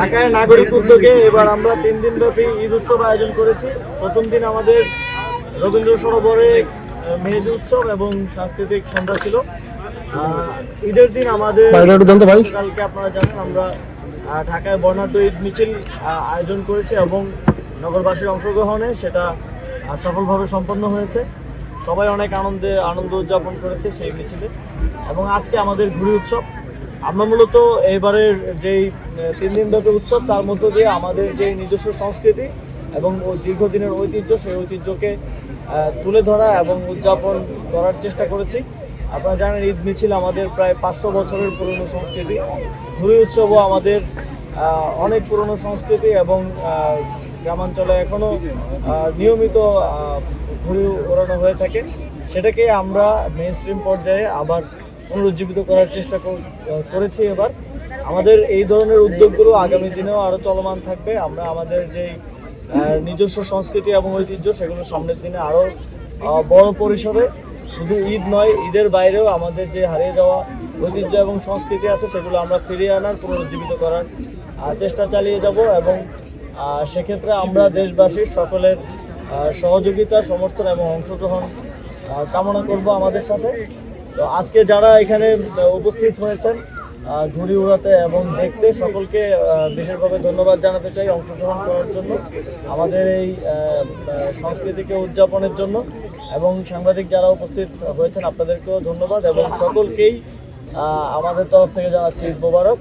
ঢাকায় নাগরিক উদ্যোগে এবার আমরা 3 দিনব্যাপী ঈদ উৎসব আয়োজন করেছি। প্রথম দিন আমাদের রবীন্দ্র সরোবরে মেহেদি উৎসব এবং সাংস্কৃতিক সন্ধ্যা ছিল। ঈদের দিন আমাদের কালকে আপনারা জানেন আমরা ঢাকায় বর্ণাঢ্য ঈদ মিছিল আয়োজন করেছি এবং নগরবাসীর অংশগ্রহণে সেটা সফলভাবে সম্পন্ন হয়েছে। সবাই অনেক আনন্দ উদযাপন করেছে সেই মিছিলে। এবং আজকে আমাদের ঘুড়ি উৎসব। আমরা মূলত এবারের যেই 3 দিনব্যাপী উৎসব তার মধ্য দিয়ে আমাদের যে নিজস্ব সংস্কৃতি এবং দীর্ঘদিনের ঐতিহ্য সেই ঐতিহ্যকে তুলে ধরা এবং উদযাপন করার চেষ্টা করেছি। আপনারা জানেন ঈদ মিছিল আমাদের প্রায় 500 বছরের পুরনো সংস্কৃতি। ঘুড়ি উৎসবও আমাদের অনেক পুরনো সংস্কৃতি এবং গ্রামাঞ্চলে এখনও নিয়মিত ঘুড়ি ওড়ানো হয়ে থাকে। সেটাকে আমরা মেইনস্ট্রিম পর্যায়ে আবার পুনরুজ্জীবিত করার চেষ্টা করেছি। এবার আমাদের এই ধরনের উদ্যোগগুলো আগামী দিনেও আরও চলমান থাকবে। আমরা আমাদের যেই নিজস্ব সংস্কৃতি এবং ঐতিহ্য সেগুলো সামনের দিনে আরও বড় পরিসরে, শুধু ঈদ নয় ঈদের বাইরেও আমাদের যে হারিয়ে যাওয়া ঐতিহ্য এবং সংস্কৃতি আছে সেগুলো আমরা ফিরিয়ে আনার পুনরুজ্জীবিত করার চেষ্টা চালিয়ে যাব। এবং সেক্ষেত্রে আমরা দেশবাসীর সকলের সহযোগিতা, সমর্থন এবং অংশগ্রহণ কামনা করব আমাদের সাথে। তো আজকে যারা এখানে উপস্থিত হয়েছেন ঘুড়ি উড়াতে এবং দেখতে, সকলকে বিশেষভাবে ধন্যবাদ জানাতে চাই অংশগ্রহণ করার জন্য, আমাদের এই সংস্কৃতিকে উদযাপনের জন্য। এবং সাংবাদিক যারা উপস্থিত হয়েছেন আপনাদেরকেও ধন্যবাদ এবং সকলকেই আমাদের তরফ থেকে জানাচ্ছি ঈদ মোবারক।